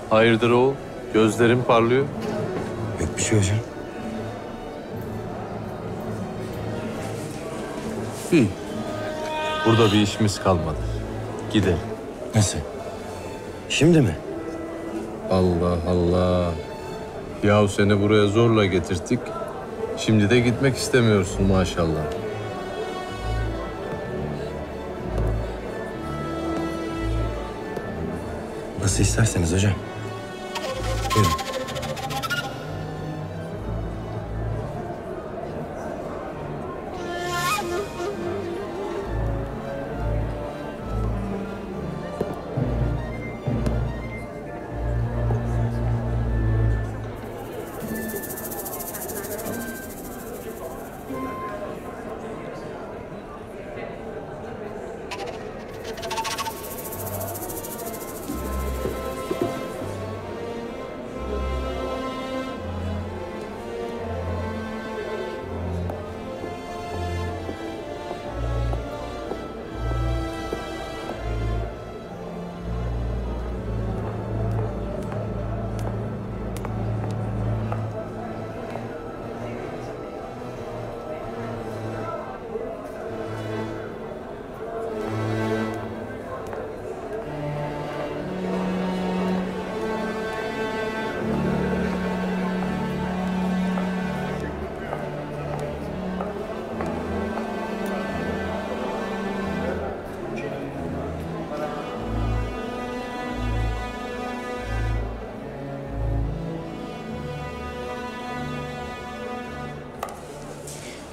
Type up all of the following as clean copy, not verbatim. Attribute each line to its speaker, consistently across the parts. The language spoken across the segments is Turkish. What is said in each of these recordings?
Speaker 1: Hayırdır oğul? Gözlerin parlıyor.
Speaker 2: Yok bir şey hocam.
Speaker 1: İyi. Burada bir işimiz kalmadı. Gidelim.
Speaker 2: Nasıl? Şimdi mi?
Speaker 1: Allah Allah. Yahu seni buraya zorla getirttik. Şimdi de gitmek istemiyorsun maşallah.
Speaker 2: Nasıl isterseniz hocam. Buyurun.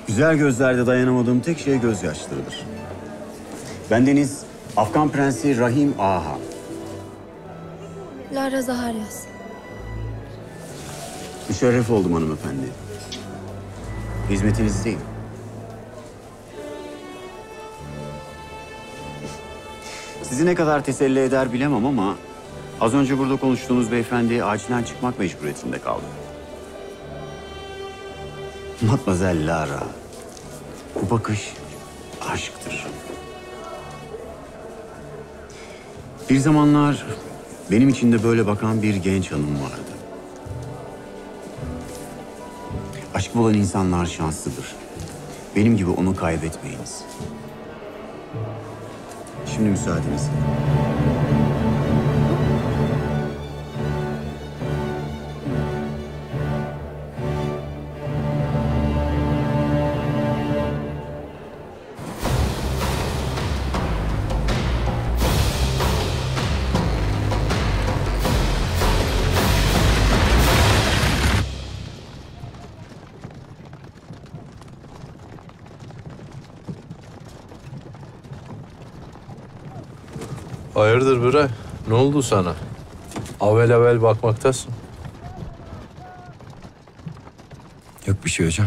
Speaker 3: Güzel gözlerde dayanamadığım tek şey gözyaşlarıdır. Bendeniz Afgan Prensi Rahim Ağa.
Speaker 4: Lara Zaharyas.
Speaker 3: Müşerref oldum hanımefendi. Hizmetinizdeyim. Sizi ne kadar teselli eder bilemem ama az önce burada konuştuğunuz beyefendi acilen çıkmak mecburiyetinde kaldı. Matmazel Lara, bu bakış aşktır. Bir zamanlar benim için de böyle bakan bir genç hanım vardı. Aşkı olan insanlar şanslıdır. Benim gibi onu kaybetmeyiniz. Şimdi müsaadenizle.
Speaker 1: Hayırdır bre? Ne oldu sana? Avel avel bakmaktasın.
Speaker 2: Yok bir şey hocam.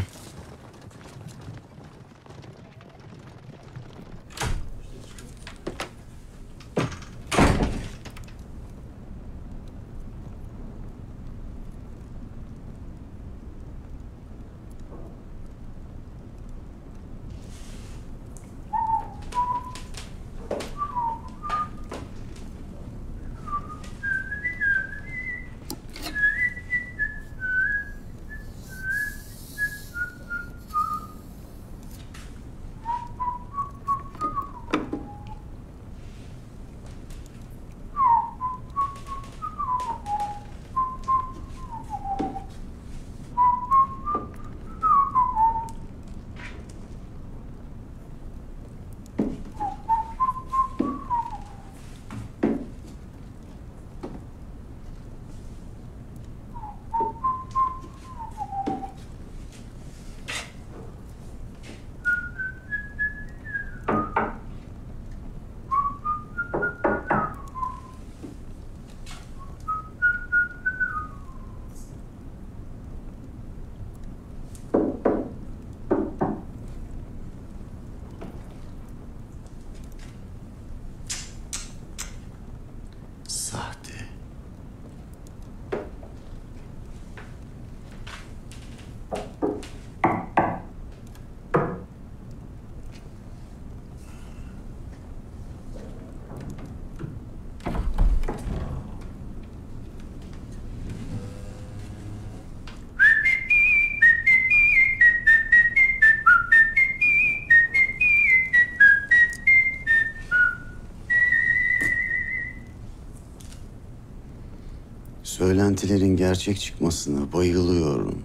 Speaker 3: söylentilerin gerçek çıkmasına bayılıyorum.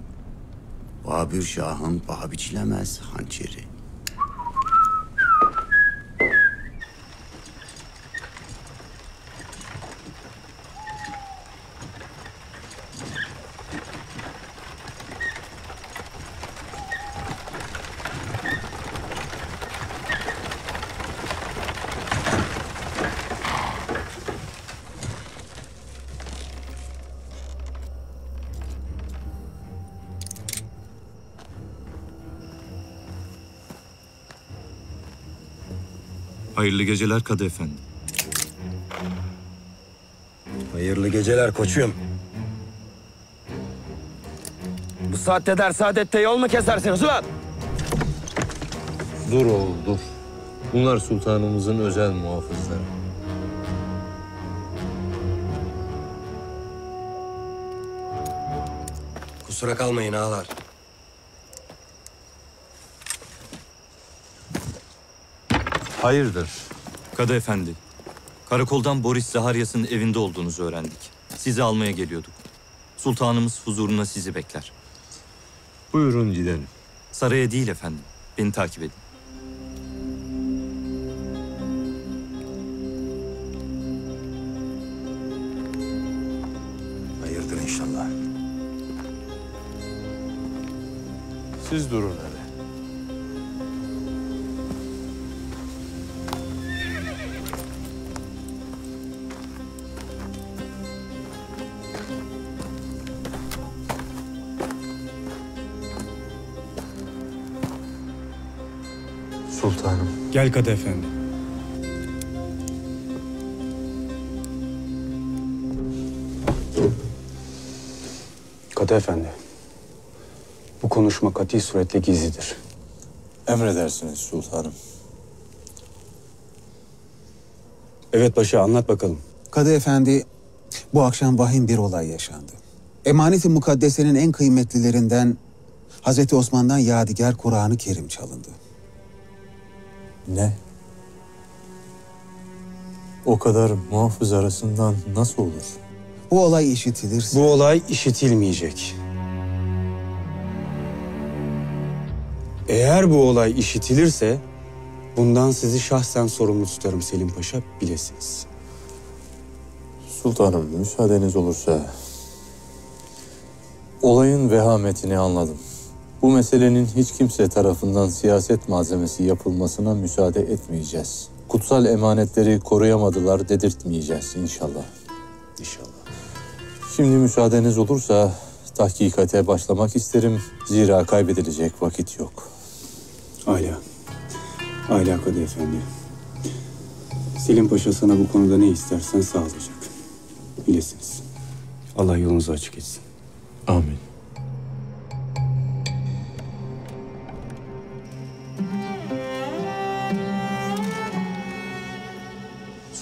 Speaker 3: Babür Şah'ın paha biçilemez hançeri.
Speaker 4: Hayırlı geceler Kadı Efendi.
Speaker 2: Hayırlı geceler koçum. Bu saatte ders saadette yol mu kesersiniz ulan?
Speaker 1: Dur oğul dur. Bunlar sultanımızın özel muhafızları.
Speaker 2: Kusura kalmayın ağalar.
Speaker 1: Hayırdır?
Speaker 4: Kadı Efendi, karakoldan Boris Zaharyas'ın evinde olduğunuzu öğrendik. Sizi almaya geliyorduk. Sultanımız huzuruna sizi bekler.
Speaker 1: Buyurun gidelim.
Speaker 4: Saraya değil efendim, beni takip edin.
Speaker 2: Hayırdır inşallah.
Speaker 1: Siz durun hele. Sultanım.
Speaker 5: Gel Kadı Efendi.
Speaker 6: Kadı Efendi, bu konuşma kati suretle gizlidir.
Speaker 1: Emredersiniz sultanım.
Speaker 6: Evet paşa, anlat bakalım.
Speaker 7: Kadı Efendi, bu akşam vahim bir olay yaşandı. Emanet-i Mukaddese'nin en kıymetlilerinden Hazreti Osman'dan yadigar Kur'an-ı Kerim çalındı.
Speaker 1: Ne? O kadar muhafız arasından nasıl olur?
Speaker 7: Bu olay işitilirse...
Speaker 6: Bu olay işitilmeyecek. Eğer bu olay işitilirse, bundan sizi şahsen sorumlu tutarım Selim Paşa, bilesiniz.
Speaker 1: Sultanım, müsaadeniz olursa... Olayın vehametini anladım. Bu meselenin hiç kimse tarafından siyaset malzemesi yapılmasına müsaade etmeyeceğiz. Kutsal emanetleri koruyamadılar dedirtmeyeceğiz inşallah.
Speaker 6: İnşallah.
Speaker 1: Şimdi müsaadeniz olursa tahkikate başlamak isterim. Zira kaybedilecek vakit yok.
Speaker 6: Âlâ. Âlâ Kadı Efendi. Selim Paşa sana bu konuda ne istersen sağlayacak. Bilesiniz. Allah yolunuzu açık etsin.
Speaker 1: Amin.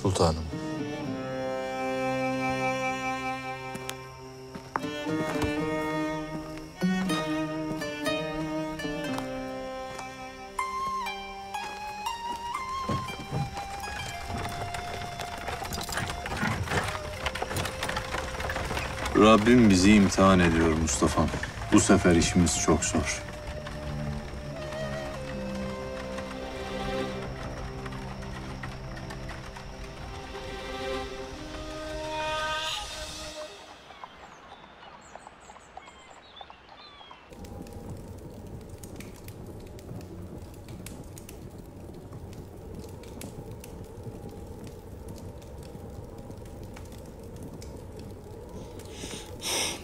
Speaker 1: Sultanım. Rabbim bizi imtihan ediyor Mustafa'm. Bu sefer işimiz çok zor.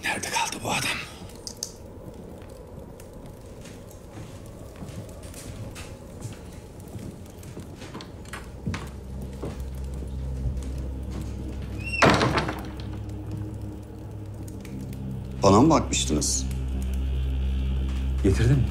Speaker 7: Nerede kaldı bu adam?
Speaker 3: Bana mı bakmıştınız?
Speaker 6: Getirdin mi?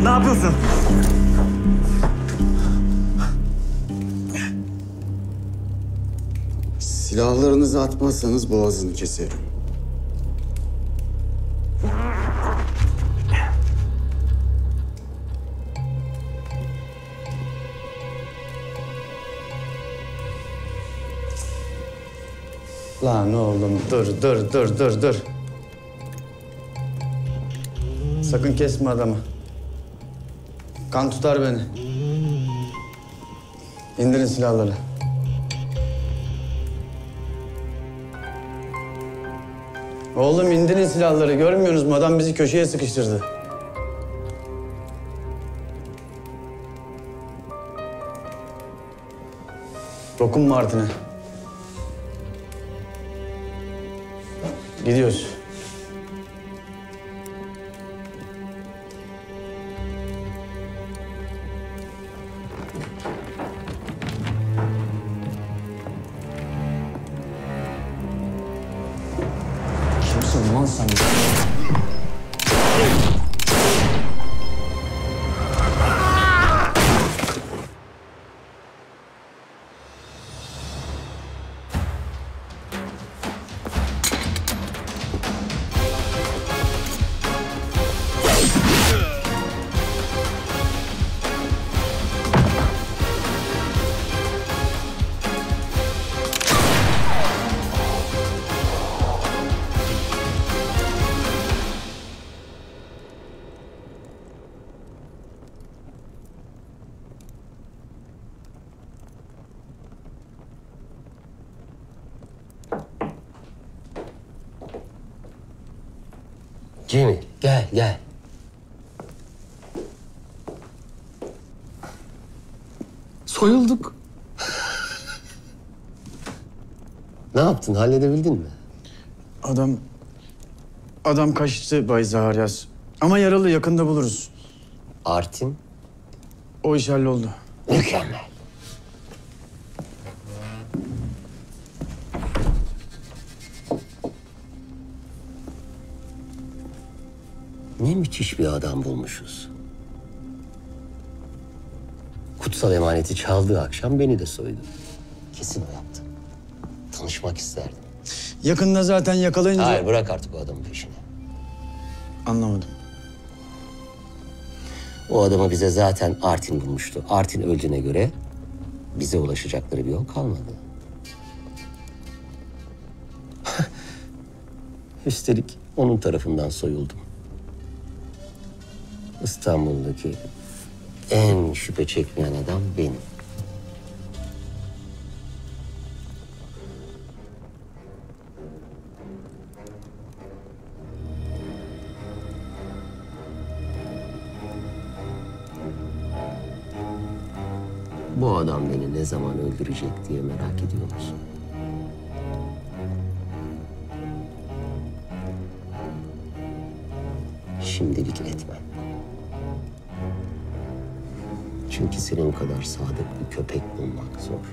Speaker 5: Ne yapıyorsun?
Speaker 3: Silahlarınızı atmazsanız boğazını keserim.
Speaker 5: Lan oğlum dur. Sakın kesme adamı. Kan tutar beni. İndirin silahları. Oğlum indirin silahları. Görmüyorsunuz mu? Adam bizi köşeye sıkıştırdı. Dokunma Artin'e. Gidiyoruz. Kimsin lan sen?
Speaker 8: Cemil gel. Soyulduk. Ne yaptın? Halledebildin mi?
Speaker 5: Adam kaçtı Bay Zaharyas. Ama yaralı, yakında buluruz.
Speaker 8: Artin?
Speaker 5: O iş halloldu.
Speaker 8: Mükemmel. Ne müthiş bir adam bulmuşuz. Kutsal emaneti çaldığı akşam beni de soydu. Kesin o yaptı. Tanışmak isterdim.
Speaker 5: Yakında zaten yakalayınca...
Speaker 8: Hayır, bırak artık o adamın peşini.
Speaker 5: Anlamadım.
Speaker 8: O adamı bize zaten Artin bulmuştu. Artin öldüğüne göre bize ulaşacakları bir yol kalmadı. Üstelik onun tarafından soyuldum. İstanbul'daki en şüphe çekmeyen adam benim. Bu adam beni ne zaman öldürecek diye merak ediyor musun? Şimdilik etme. Çünkü senin kadar sadık bir köpek bulmak zor.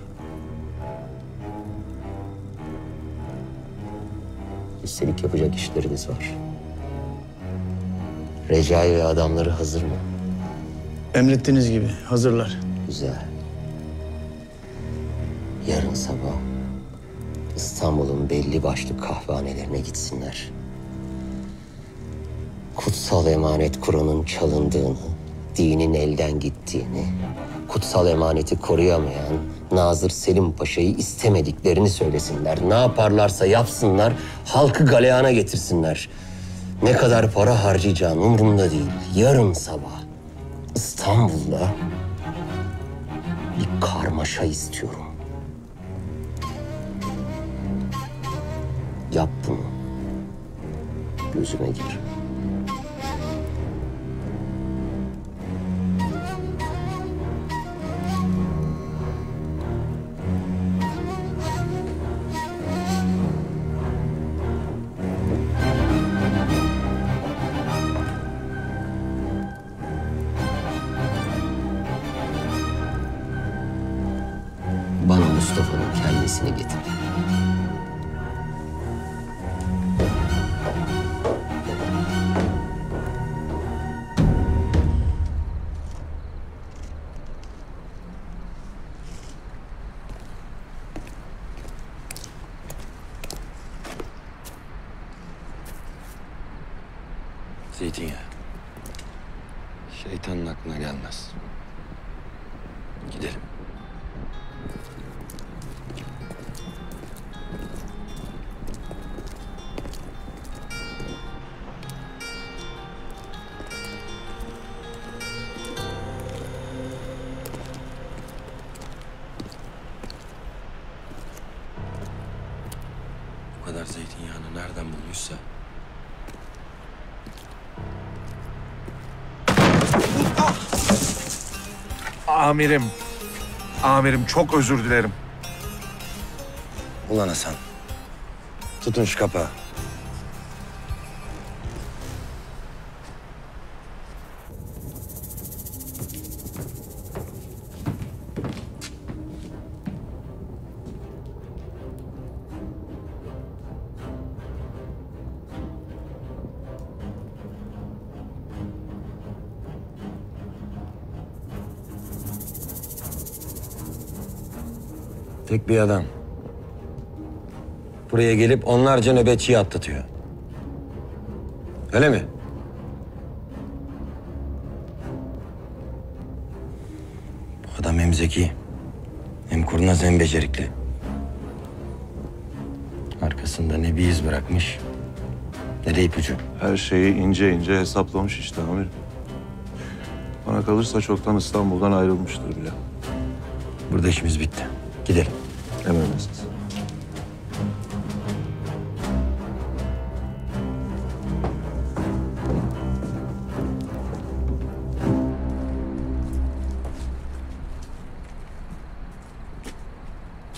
Speaker 8: Üstelik yapacak işleriniz var. Recai ve adamları hazır mı?
Speaker 5: Emrettiğiniz gibi hazırlar.
Speaker 8: Güzel. Yarın sabah İstanbul'un belli başlı kahvehanelerine gitsinler. Kutsal emanet Kur'an'ın çalındığını, dinin elden gittiğini, kutsal emaneti koruyamayan Nazır Selim Paşa'yı istemediklerini söylesinler. Ne yaparlarsa yapsınlar, halkı galeyana getirsinler. Ne kadar para harcayacağın umurumda değil. Yarın sabah İstanbul'da bir karmaşa istiyorum. Yap bunu. Gözüme gir. Bana Mustafa'nın kellesini getir.
Speaker 2: Zeytinyağı. Şeytanın aklına gelmez. Gidelim. Zeytinyağını nereden bulmuşsa.
Speaker 9: Amirim. Amirim çok özür dilerim.
Speaker 2: Ulan Hasan. Tutun şu kapağı. Tek bir adam. Buraya gelip onlarca nöbetçiyi atlatıyor. Öyle mi? Bu adam hem zeki, hem kurnaz hem becerikli. Arkasında ne bir iz bırakmış, ne de ipucu.
Speaker 10: Her şeyi ince ince hesaplamış işte amirim. Bana kalırsa çoktan İstanbul'dan ayrılmıştır bile.
Speaker 2: Burada işimiz bitti. Gidelim.
Speaker 10: Emredersiniz.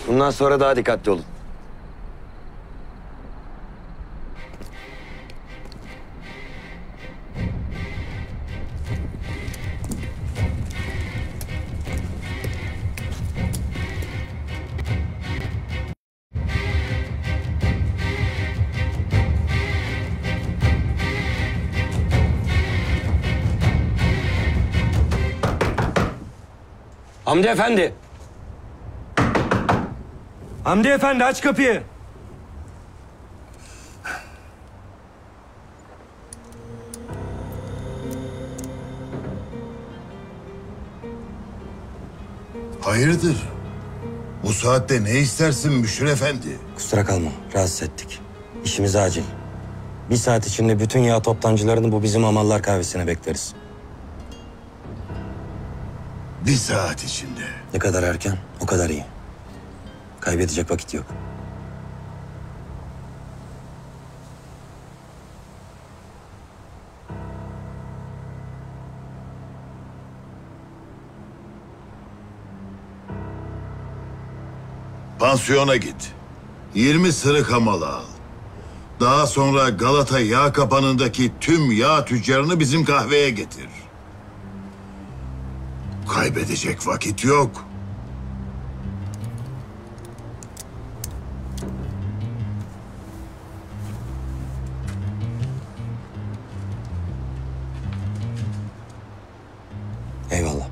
Speaker 2: Bundan sonra daha dikkatli olun. Hamdi Efendi. Hamdi Efendi aç kapıyı.
Speaker 11: Hayırdır? Bu saatte ne istersin Müşir Efendi?
Speaker 2: Kusura kalma, rahatsız ettik. İşimiz acil. Bir saat içinde bütün yağ toptancılarını bu bizim Amallar kahvesine bekleriz.
Speaker 11: Bir saat içinde.
Speaker 2: Ne kadar erken, o kadar iyi. Kaybedecek vakit yok.
Speaker 11: Pansiyona git. 20 sırık hamalı al. Daha sonra Galata yağ kapanındaki tüm yağ tüccarını bizim kahveye getir. Kaybedecek vakit yok.
Speaker 2: Eyvallah.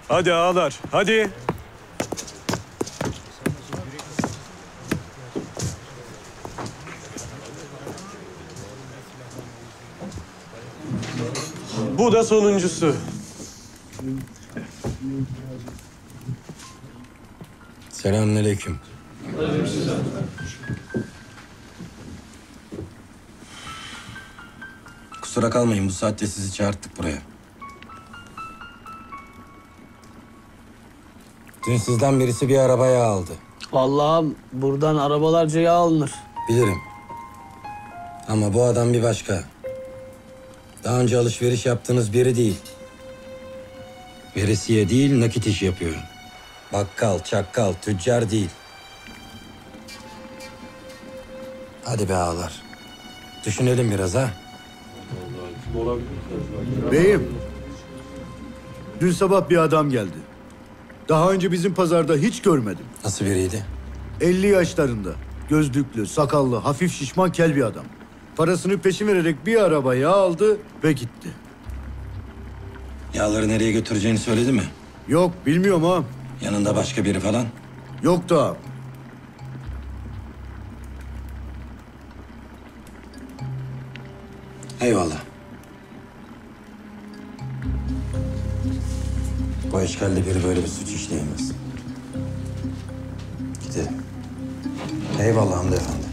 Speaker 9: Hadi ağalar, hadi. Bu da sonuncusu.
Speaker 2: Selamünaleyküm. Kusura kalmayın, bu saatte sizi çağırttık buraya. Dün sizden birisi bir arabaya aldı.
Speaker 5: Vallahi buradan arabalarca yağ alınır.
Speaker 2: Bilirim. Ama bu adam bir başka. Daha önce alışveriş yaptığınız biri değil. Veresiye değil, nakit iş yapıyor. Bakkal, çakkal, tüccar değil. Hadi be ağalar. Düşünelim biraz ha.
Speaker 12: Beyim, dün sabah bir adam geldi. Daha önce bizim pazarda hiç görmedim.
Speaker 2: Nasıl biriydi?
Speaker 12: 50 yaşlarında, gözlüklü, sakallı, hafif şişman kel bir adam. Parasını peşin vererek bir araba yağ aldı ve gitti.
Speaker 2: Yağları nereye götüreceğini söyledi mi?
Speaker 12: Yok, bilmiyorum ağam.
Speaker 2: Yanında başka biri falan?
Speaker 12: Yoktu ağam.
Speaker 2: Eyvallah. Bu eşkalde biri böyle bir suç işleyemez. Gidelim. Eyvallah Hamdi Efendi.